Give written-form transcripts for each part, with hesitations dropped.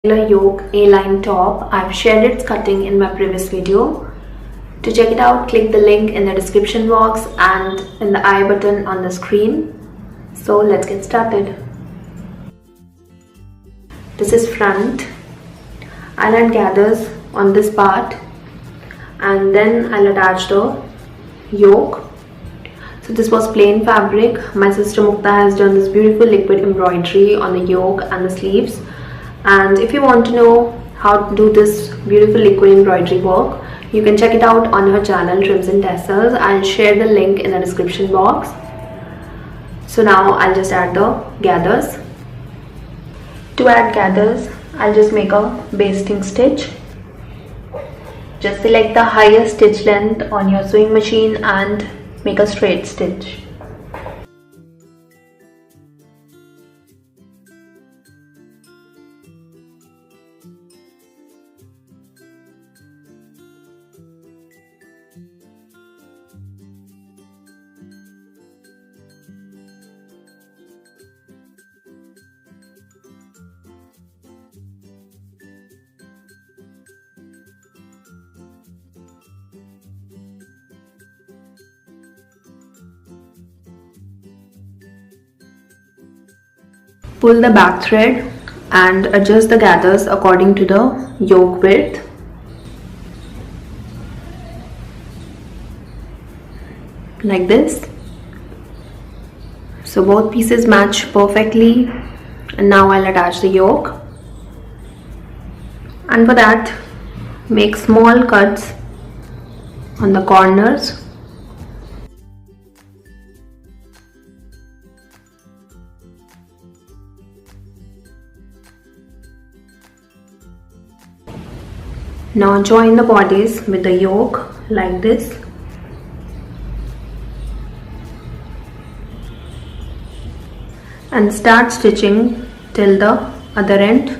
yoke A-line top. I've shared its cutting in my previous video. To check it out, click the link in the description box and in the I button on the screen. So let's get started. This is front. I'll add gathers on this part and then I'll attach the yoke. So this was plain fabric. My sister Mukta has done this beautiful liquid embroidery on the yoke and the sleeves. And if you want to know how to do this beautiful liquid embroidery work, you can check it out on her channel Trims and Tassels. I'll share the link in the description box. So now I'll just add the gathers. To add gathers, I'll just make a basting stitch. Just select the highest stitch length on your sewing machine and make a straight stitch. Pull the back thread and adjust the gathers according to the yoke width. Like this. So both pieces match perfectly, and now I'll attach the yoke. And for that, make small cuts on the corners. Now join the bodies with the yoke like this. And start stitching till the other end.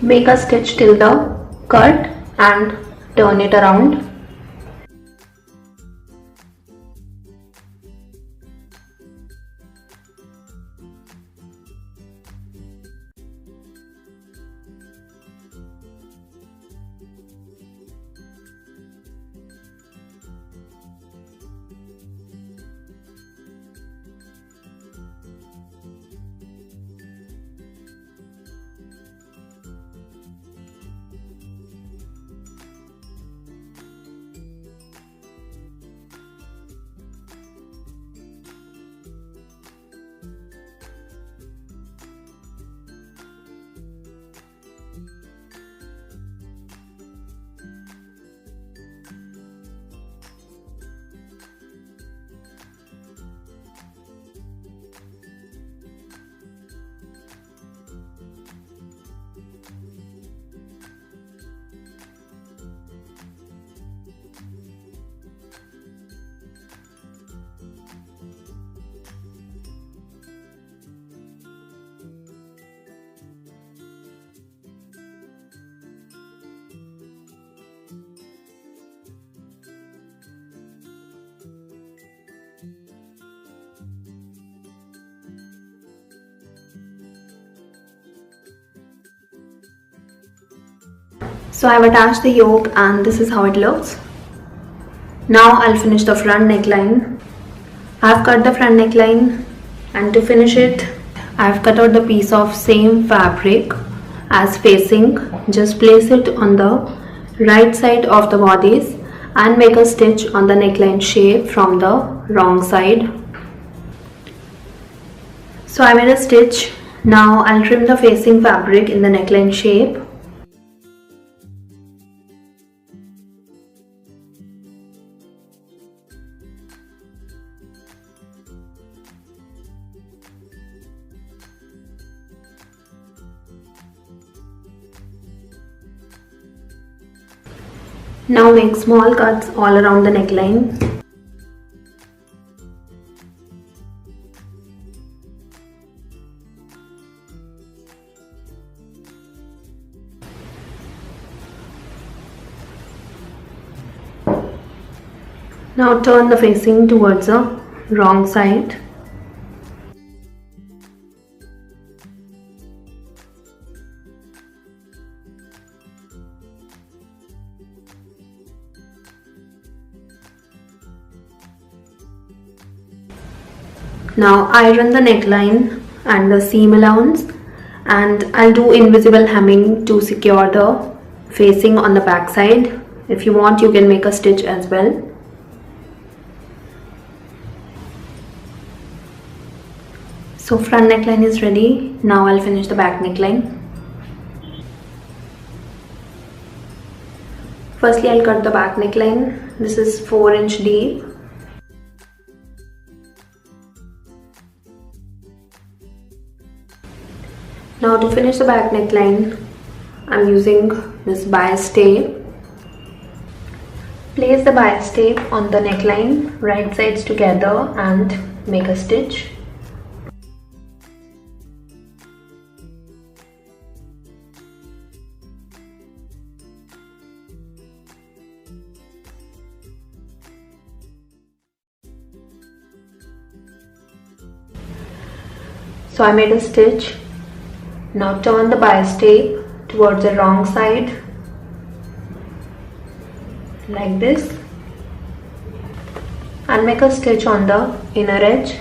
Make a stitch till the cut and turn it around. So I've attached the yoke and this is how it looks. Now I'll finish the front neckline. I've cut the front neckline, and to finish it, I've cut out the piece of same fabric as facing. Just place it on the right side of the bodies and make a stitch on the neckline shape from the wrong side. So I made a stitch Now I'll trim the facing fabric in the neckline shape. Now make small cuts all around the neckline. Now turn the facing towards the wrong side. Now iron the neckline and the seam allowance, and I'll do invisible hemming to secure the facing on the back side. If you want, you can make a stitch as well. So front neckline is ready. Now I'll finish the back neckline. Firstly, I'll cut the back neckline. This is 4" deep. Now to finish the back neckline, I'm using this bias tape. Place the bias tape on the neckline, right sides together, and make a stitch. So I made a stitch. Now turn the bias tape towards the wrong side like this and make a stitch on the inner edge.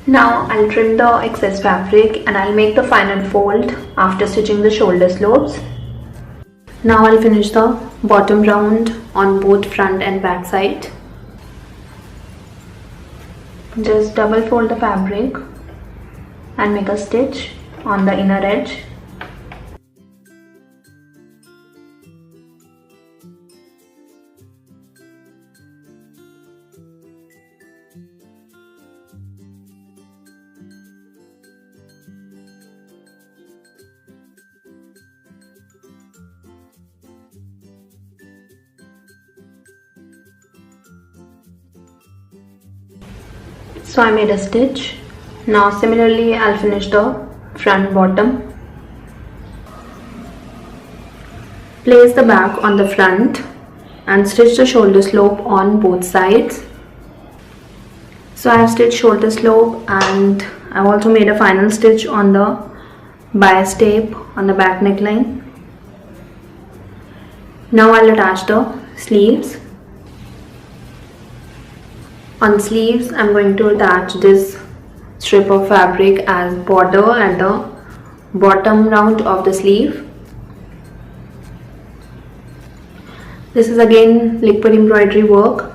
Now I'll trim the excess fabric and I'll make the final fold after stitching the shoulder slopes. Now I'll finish the bottom round on both front and back side. Just double fold the fabric and make a stitch on the inner edge. So I made a stitch. Now similarly I'll finish the front bottom. Place the back on the front and stitch the shoulder slope on both sides. So I have stitched shoulder slope and I've also made a final stitch on the bias tape on the back neckline. Now I'll attach the sleeves. On sleeves, I'm going to attach this strip of fabric as border at the bottom round of the sleeve. This is again liquid embroidery work,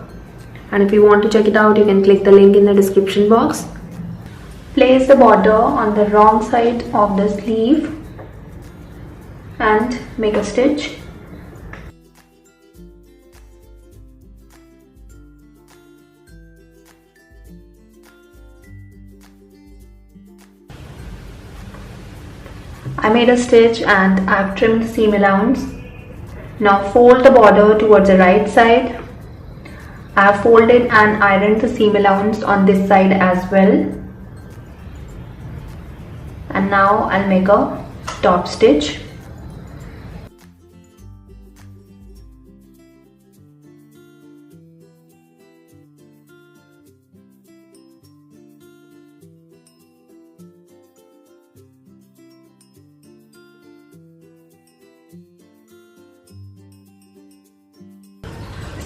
and if you want to check it out, you can click the link in the description box. Place the border on the wrong side of the sleeve and make a stitch. I made a stitch and I've trimmed the seam allowance. Now fold the border towards the right side. I have folded and ironed the seam allowance on this side as well. And now I'll make a top stitch.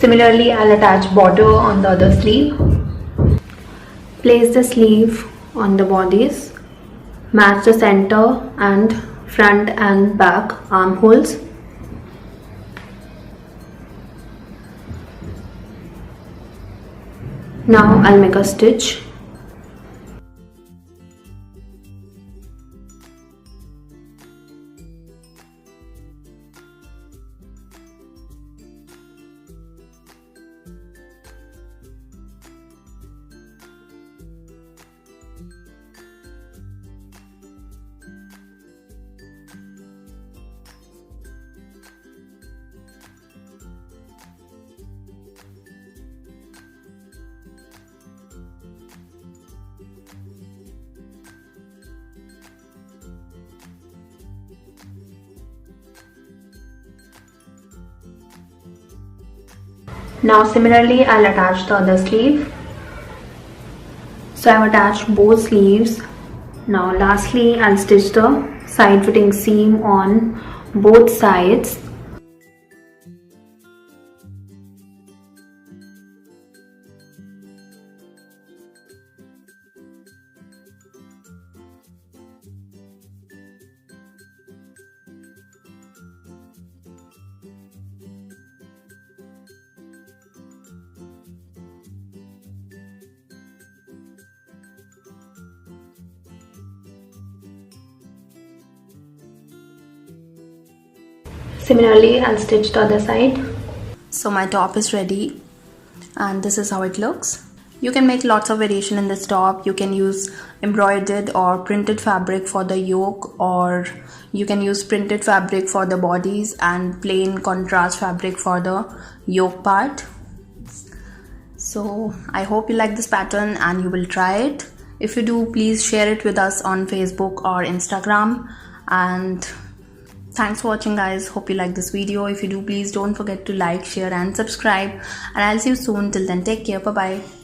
Similarly, I'll attach border on the other sleeve. Place the sleeve on the bodies. Match the center and front and back armholes. Now I'll make a stitch. Now similarly, I'll attach the other sleeve. So I've attached both sleeves. Now lastly, I'll stitch the side fitting seam on both sides. Similarly, I'll stitch the other side. So my top is ready and this is how it looks. You can make lots of variation in this top. You can use embroidered or printed fabric for the yoke, or you can use printed fabric for the bodies and plain contrast fabric for the yoke part. So I hope you like this pattern and you will try it. If you do, please share it with us on Facebook or Instagram. And thanks for watching, guys. Hope you like this video. If you do, please don't forget to like, share and subscribe, and I'll see you soon. Till then, take care. Bye bye.